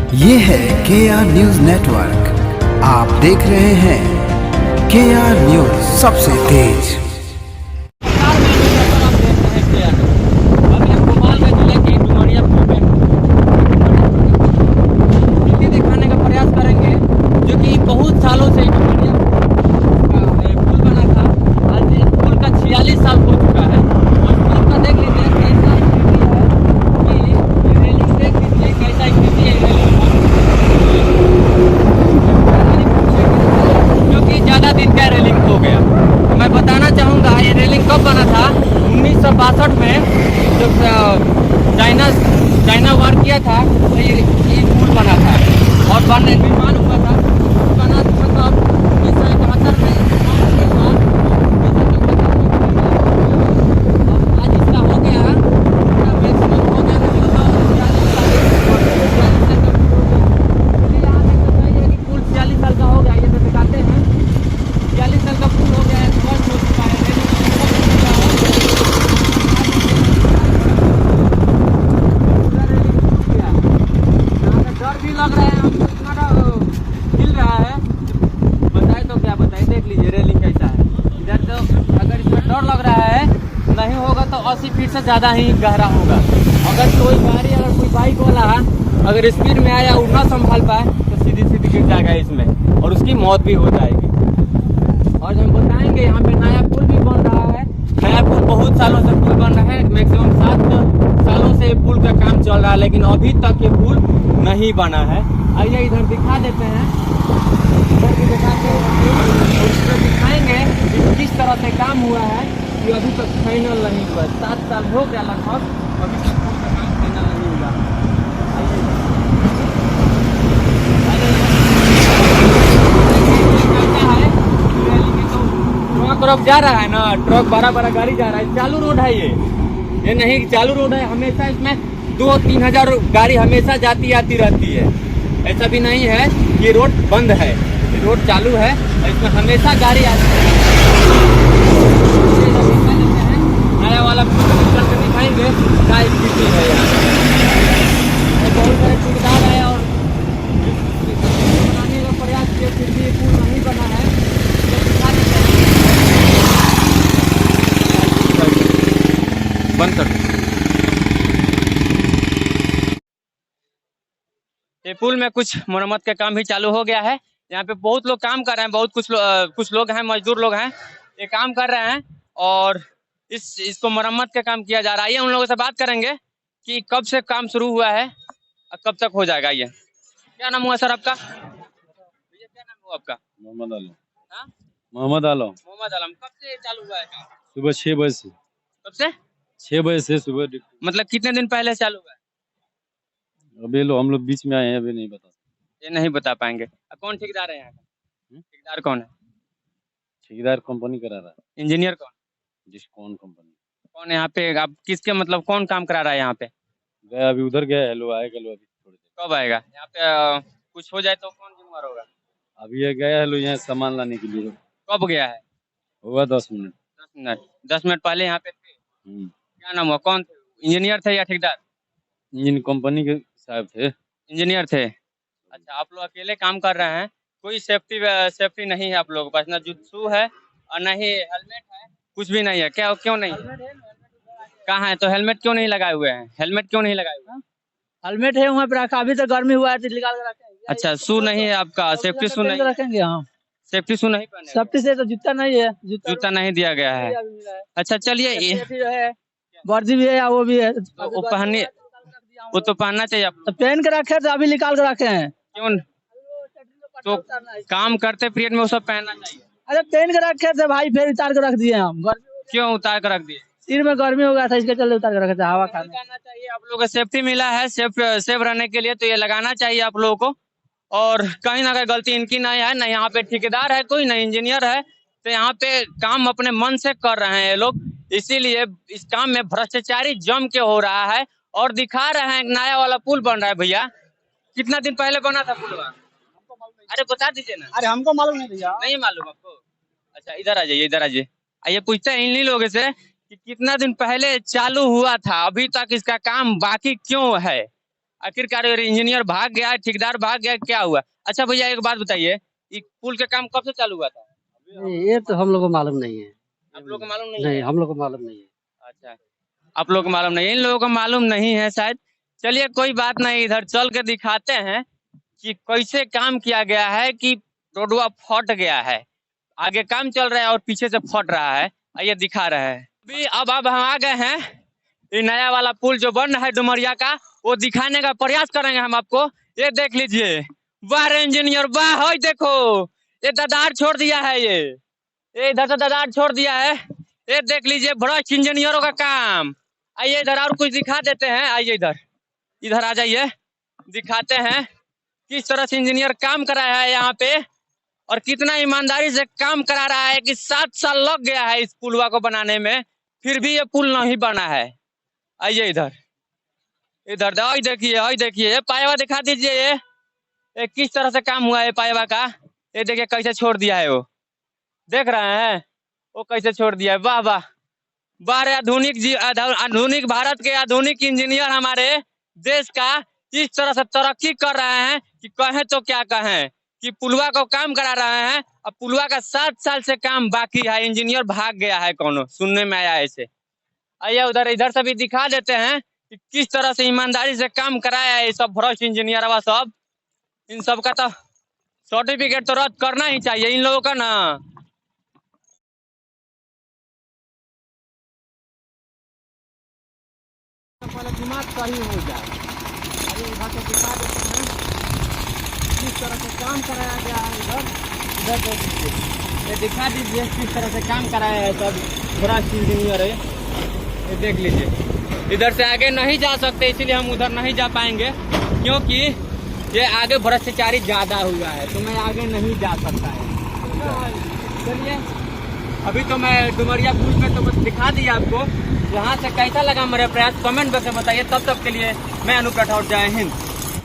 ये है KR news network. आप देख रहे हैं KR न्यूज, सबसे तेज। दिखाने का प्रयास करेंगे जो कि बहुत सालों से पुल बना था। आज इस पुल का 46 साल हो चुका है और पुल का देख लीजिए कैसा स्थिति है कि रेलिंग देख लीजिए कैसा स्थिति है जो कि ज़्यादा दिन का रेलिंग हो गया। मैं बताना चाहूँगा ये रेलिंग कब बना था। 1962 में जब चाइना वार किया था तो ये पुल बना था और निर्माण हुआ था। बना था तब 1971 में। आज इसका हो गया मैक्सिमम हो गया पुल 46 साल का हो गया। ये तो दिखाते हैं 46 साल का पुल हो गया है। ध्वस्त हो चुका है। डर भी लग रहा है हमको, इतना हिल रहा है बताए तो क्या बताए। देख लीजिए रेलिंग कैसा है इधर। तो अगर इसमें डर लग रहा है नहीं होगा तो 80 फीट से ज़्यादा ही गहरा होगा। अगर कोई गाड़ी अगर कोई बाइक वाला अगर स्पीड में आया और ना संभाल पाए तो सीधी सीधी गिर जाएगा इसमें और उसकी मौत भी हो जाएगी। और हम बताएंगे यहाँ पे नया पुल भी बन रहा है। नया पुल बहुत सालों से पुल बन रहा है। मैक्सिमम 7 सालों से पुल का काम चल रहा है लेकिन अभी तक ये पुल नहीं बना है। आइए इधर दिखा देते हैं। इधर भी दिखाते हैं और दिखाएंगे कि किस तरह से काम हुआ है कि अभी तक फाइनल नहीं हुआ। 7 साल हो गया लगभग, अभी तक पुल का काम फाइनल नहीं हुआ। ट्रक जा रहा है ना, ट्रक बड़ा गाड़ी जा रहा है। चालू रोड है ये नहीं चालू रोड है। हमेशा इसमें 2-3 हजार गाड़ी हमेशा जाती आती रहती है। ऐसा भी नहीं है ये रोड बंद है, ये रोड चालू है और इसमें हमेशा गाड़ी आती है। नया वाला चल कर दिखाएंगे क्या स्थिति है यहाँ। बहुत सारे ठेकेदार आए और बनाने का प्रयास किए फिर भी पुल नहीं बना है। बंद कर। ये पुल में कुछ मरम्मत का काम भी चालू हो गया है। यहाँ पे बहुत लोग काम कर रहे हैं। बहुत कुछ लोग हैं, मजदूर लोग हैं, ये काम कर रहे हैं और इसको मरम्मत का काम किया जा रहा है। ये उन लोगों से बात करेंगे कि कब से काम शुरू हुआ है और कब तक हो जाएगा। ये क्या नाम हुआ सर आपका? भैया क्या नाम हुआ आपका? मोहम्मद आलम। हाँ? मोहम्मद आलम। मोहम्मद आलम। कब से चालू हुआ है काम? सुबह 6 बजे से। कब से? 6 बजे से सुबह। मतलब कितने दिन पहले चालू हुआ है? अभी लो हम लोग बीच में आए हैं, अभी नहीं बता सकते। ये नहीं बता पाएंगे। कौन ठेकेदार है यहाँ का? ठेकेदार कौन है? ठेकेदार कंपनी करा रहा है। इंजीनियर कौन? कौन कंपनी? कौन यहाँ पे आप किसके मतलब कौन काम करा रहा है यहाँ पे? गया अभी उधर गया। हेलो आएगा लो अभी थोड़ी देर। कब आएगा यहाँ पे? कुछ हो जाए तो कौन जिम्मेदार होगा? अभी ये गया हेलो यहाँ सामान लाने के लिए। कब गया है? होगा 10 मिनट। 10 मिनट पहले यहाँ पे थे। क्या नाम हुआ? कौन थे? इंजीनियर थे या ठेकेदार? इंजन कंपनी के साहब थे। इंजीनियर थे। अच्छा, आप लोग अकेले काम कर रहे हैं। कोई सेफ्टी नहीं है आप लोगों के पास? ना जूता है और ना ही हेलमेट है, कुछ भी नहीं है क्या? क्यों नहीं? कहाँ है तो हेलमेट क्यों नहीं लगाए हुए हैं? हेलमेट क्यों नहीं लगाए हुए? हेलमेट है वहाँ पे रखा, अभी तो गर्मी हुआ है तो निकाल के रखेंगे। अच्छा, शू नहीं है आपका? सेफ्टी शू नहीं रखेंगे? हाँ, सेफ्टी शू नहीं पहने? सेफ्टी से तो जूता नहीं है, जूता नहीं दिया गया है। अच्छा चलिए, वर्दी भी है, वो भी है, वो पहनने, वो तो पहनना चाहिए आप। तो पहन के रखे तो अभी निकाल के रखे हैं। क्यों? तो काम करते पीरियड में वो सब पहनना चाहिए। अरे पहन के रखे थे भाई, फिर उतार के रख दिए हम। क्यों उतार कर रख दिए? सिर में गर्मी हो गया था, इसके चलते उतार के रखे थे, हवा खाने। लगाना चाहिए आप लोगों को, सेफ्टी मिला है सेफ रहने के लिए तो ये लगाना चाहिए आप लोगों को। और कहीं ना कहीं गलती इनकी नहीं है, ना यहाँ पे ठेकेदार है कोई, ना इंजीनियर है। तो यहाँ पे काम अपने मन से कर रहे हैं ये लोग, इसीलिए इस काम में भ्रष्टाचारी जम के हो रहा है। और दिखा रहे हैं नया वाला पुल बन रहा है। भैया कितना दिन पहले बना था पुल? अरे बता दीजिए ना। अरे हमको मालूम नहीं भैया। नहीं मालूम आपको? अच्छा इधर आ जाइए, इधर आ जाइए। आइए पूछते हैं इन्हीं लोगों से कि कितना दिन पहले चालू हुआ था, अभी तक इसका काम बाकी क्यों है। आखिरकार इंजीनियर भाग गया, ठेकेदार भाग गया, क्या हुआ? अच्छा भैया एक बात बताइए, ये पुल का काम कब से चालू हुआ था? ये तो हम लोग को मालूम नहीं है। आप लोग को मालूम नहीं नहीं, है? हम लोग को मालूम नहीं है। अच्छा, आप लोग को मालूम नहीं है, इन लोगों को मालूम नहीं है शायद। चलिए कोई बात नहीं, इधर चल के दिखाते हैं कि कैसे काम किया गया है कि रोडवा फट गया है। आगे काम चल रहा है और पीछे से फट रहा है, आइए दिखा रहे हैं। अभी अब हम आ गए हैं, ये नया वाला पुल जो बन रहा है डुमरिया का, वो दिखाने का प्रयास करेंगे हम आपको। ये देख लीजिए, वाह रे इंजीनियर वाह, होय देखो ये दरार छोड़ दिया है, ये इधर से दरार छोड़ दिया है। ये देख लीजिए भ्रष्ट इंजीनियरों का काम। आइए इधर और कुछ दिखा देते हैं, आइए इधर आ जाइए, दिखाते हैं किस तरह से इंजीनियर काम करा है यहाँ पे और कितना ईमानदारी से काम करा रहा है कि 7 साल लग गया है इस पुलवा को बनाने में, फिर भी ये पुल नहीं बना है। आइए इधर देखिए ये पायवा दिखा दीजिए, ये किस तरह से काम हुआ है पायवा का। ये देखिए कैसे छोड़ दिया है, वो देख रहे हैं वो कैसे छोड़ दिया है। वाह वाह वाह रे आधुनिक भारत के आधुनिक इंजीनियर हमारे देश का इस तरह से तरक्की कर रहे हैं कि कहें तो क्या कहें कि पुलवा को काम करा रहे हैं। अब पुलवा का 7 साल से काम बाकी है, इंजीनियर भाग गया है कोनो, सुनने में आया ऐसे। आइए इधर से भी दिखा देते हैं कि किस तरह से ईमानदारी से काम कराया है सब भ्रष्ट इंजीनियर सब। इन सब का तो सर्टिफिकेट तो रद्द करना ही चाहिए इन लोगों का ना। पहले दिमाग सही हो जाए। अरे इधर से दिखा देते हैं किस तरह से काम कराया गया है। इधर देखिए, ये दिखा दीजिए किस तरह से काम कराया है सब भ्रष्ट इंजीनियर है। ये देख लीजिए, इधर से आगे नहीं जा सकते, इसीलिए हम उधर नहीं जा पाएंगे क्योंकि ये आगे भ्रष्टाचारी ज्यादा हुआ है, तो मैं आगे नहीं जा सकता है। चलिए अभी तो मैं डुमरिया पुल में तो बस दिखा दिया आपको। यहाँ से कैसा लगा मेरा प्रयास कमेंट बॉक्स में बताइए। तब तक के लिए मैं अनूप राठौर, जय हिंद।